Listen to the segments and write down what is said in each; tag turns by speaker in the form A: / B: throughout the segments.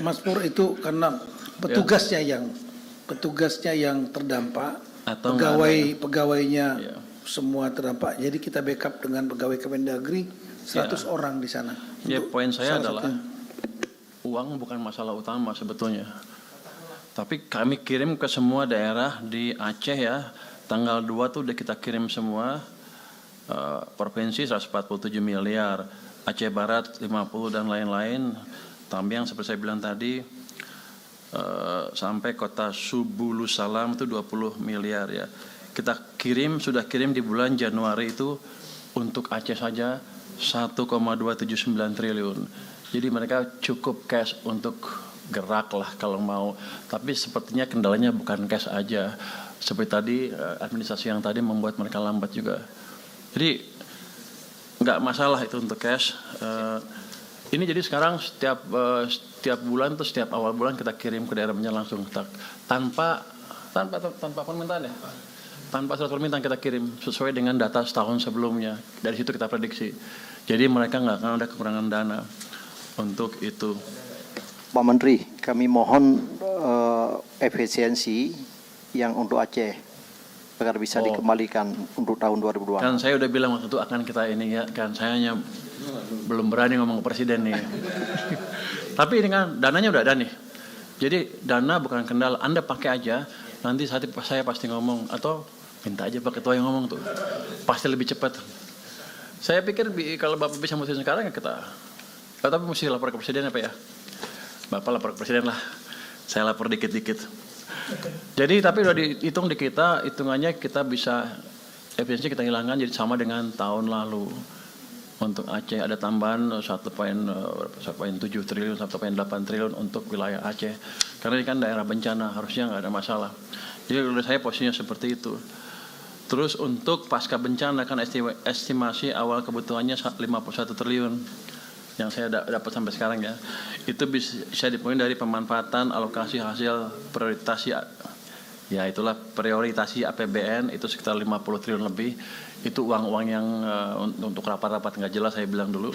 A: Mas Pur, itu karena petugasnya yang terdampak,
B: Atau
A: pegawainya
B: Ya.
A: semua terdampak. Jadi kita backup dengan pegawai Kemendagri 100 orang di sana.
B: Ya,
A: Untuk
B: poin saya
A: salah
B: adalah uang bukan masalah utama sebetulnya. Tapi kami kirim ke semua daerah di Aceh ya. Tanggal 2 tuh udah kita kirim semua. Provinsi 147 miliar, Aceh Barat 50 dan lain-lain. Tambiang seperti saya bilang tadi, sampai kota Subulu Salam itu 20 miliar ya. Kita sudah kirim di bulan Januari itu untuk Aceh saja 1,279 triliun. Jadi mereka cukup cash untuk gerak lah kalau mau. Tapi sepertinya kendalanya bukan cash aja. Seperti tadi administrasi yang tadi membuat mereka lambat juga. Jadi nggak masalah itu untuk cash. Ini jadi sekarang setiap bulan tuh setiap awal bulan kita kirim ke daerahnya langsung tanpa permintaan ya. Tanpa surat permintaan kita kirim sesuai dengan data setahun sebelumnya. Dari situ kita prediksi. Jadi mereka nggak akan ada kekurangan dana untuk itu.
C: Pak Menteri, kami mohon efisiensi yang untuk Aceh agar bisa dikembalikan untuk tahun 2002.
B: Kan saya udah bilang waktu itu akan kita ini ya, kan saya hanya belum berani ngomong ke presiden nih. Tapi ini kan dananya udah ada nih. Jadi dana bukan kendala, Anda pakai aja. Nanti saya pasti ngomong, atau minta aja Pak Ketua yang ngomong tuh. Pasti lebih cepat. Saya pikir kalau Bapak bisa mutusin sekarang ya kita. Tapi mesti lapor ke presiden apa ya? Bapak lapor ke presiden lah. Saya lapor dikit-dikit. Jadi tapi udah dihitung di kita, hitungannya kita bisa efisiensi kita hilangkan jadi sama dengan tahun lalu. Untuk Aceh ada tambahan 1,7 triliun, 1,8 triliun untuk wilayah Aceh. Karena ini kan daerah bencana, harusnya nggak ada masalah. Jadi menurut saya posisinya seperti itu. Terus untuk pasca bencana kan estimasi awal kebutuhannya 51 triliun. Yang saya dapat sampai sekarang ya. Itu bisa dipenuhi dari pemanfaatan alokasi hasil prioritasi APBN itu sekitar 50 triliun lebih. Itu uang-uang yang untuk rapat-rapat nggak jelas saya bilang dulu.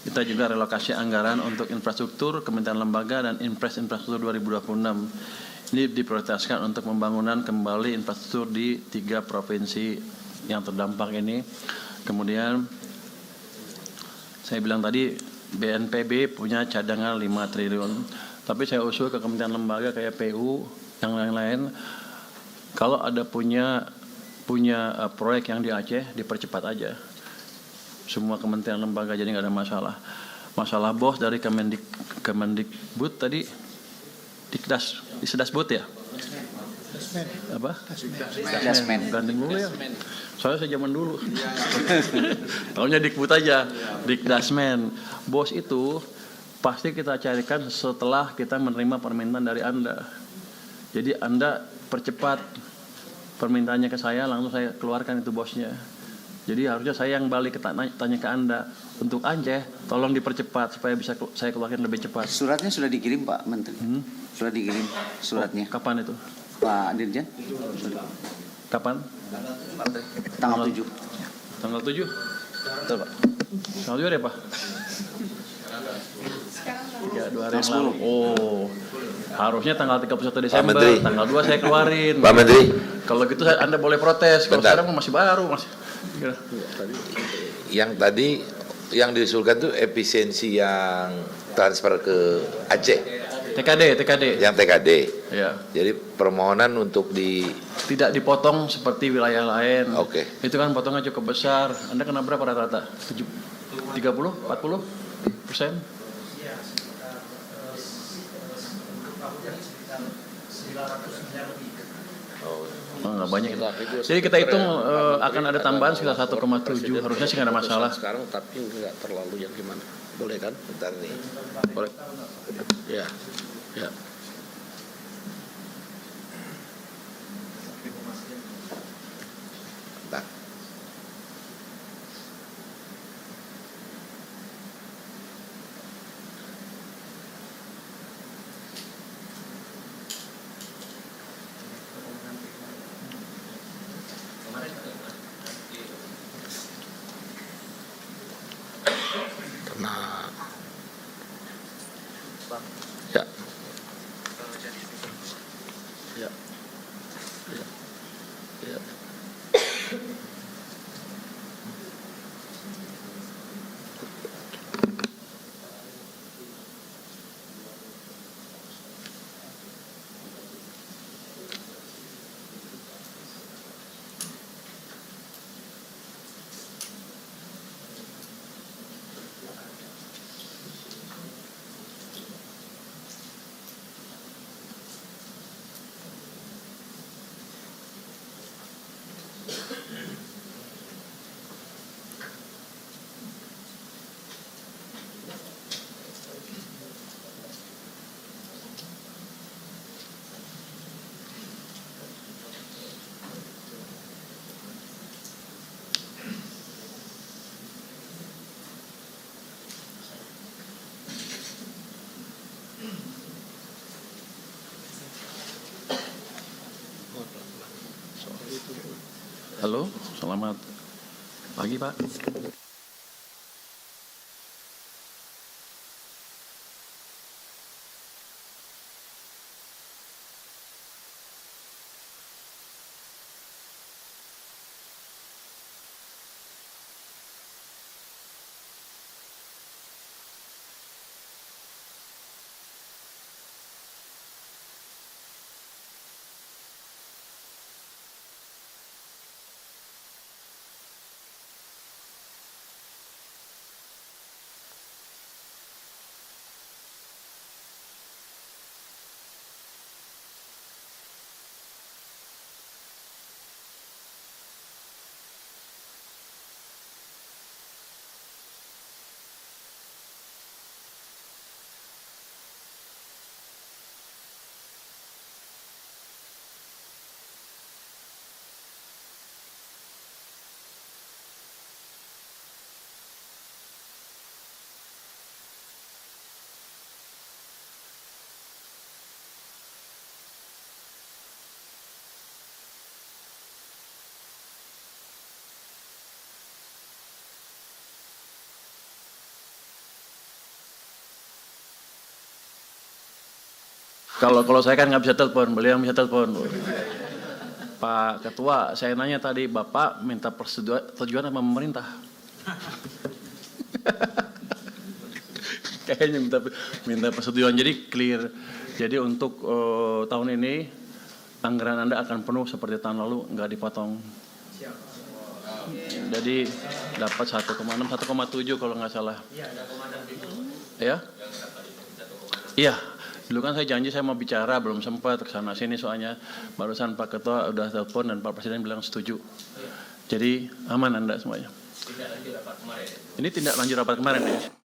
B: Kita juga relokasi anggaran untuk infrastruktur, kementerian lembaga dan infrastruktur 2026. Ini diprioritaskan untuk pembangunan kembali infrastruktur di 3 provinsi yang terdampak ini. Kemudian saya bilang tadi BNPB punya cadangan 5 triliun. Tapi saya usul ke kementerian lembaga kayak PU yang lain-lain, kalau ada punya proyek yang di Aceh dipercepat aja. Semua kementerian lembaga jadi nggak ada masalah. Masalah bos dari Kemendikbud tadi Disdasbud ya? Apa? Dasmen. Gandeng dulu ya. Soalnya saya zaman dulu. Tahunya Dikbud aja. Dikdasmen. Bos itu pasti kita carikan setelah kita menerima permintaan dari Anda. Jadi Anda percepat permintaannya ke saya, langsung saya keluarkan itu bosnya. Jadi harusnya saya yang balik tanya ke Anda. Untuk Aceh, tolong dipercepat supaya bisa saya keluarkan lebih cepat.
D: Suratnya sudah dikirim Pak Menteri. Sudah dikirim suratnya.
B: Kapan itu?
D: Pak Dirjen.
B: Kapan?
D: Tanggal 7.
B: Tanggal 7?
D: Betul Pak.
B: Tanggal 7 ada apa? Ya, 2 hari yang lalu. Oh, harusnya tanggal 31 Desember. Tanggal 2 saya keluarin.
E: Pak Menteri.
B: Kalau gitu Anda boleh protes. Kalau sekarang masih baru.
E: Yang tadi yang diusulkan tuh efisiensi yang transfer ke Aceh.
B: TKD.
E: Yang TKD.
B: Ya.
E: Jadi permohonan untuk
B: tidak dipotong seperti wilayah lain.
E: Oke.
B: Itu kan potongnya cukup besar. Anda kena berapa rata-rata? 30, 40%? Nggak banyak itu. Jadi kita hitung akan ada tambahan sekitar 1,7. Harusnya sih nggak ada masalah.
F: Sekarang tapi nggak terlalu yang gimana? Boleh kan?
E: bentar nih.
F: Boleh. Ya.
E: Bentar.
F: Karena Ya. Ya. Ya. Ya.
B: Halo, selamat pagi Pak. Kalau saya kan nggak bisa telepon, beliau yang bisa telepon. Pak Ketua, saya nanya tadi, Bapak minta persetujuan sama pemerintah? Kayaknya minta persetujuan, jadi clear. Jadi untuk tahun ini, anggaran Anda akan penuh seperti tahun lalu, nggak dipotong. Jadi dapat 1,6, 1,7 kalau nggak salah. Ya? Iya. Dulu kan saya janji saya mau bicara, belum sempat kesana sini soalnya barusan Pak Ketua udah telepon dan Pak Presiden bilang setuju. Jadi aman Anda semuanya. Ini tindak lanjut rapat kemarin ya.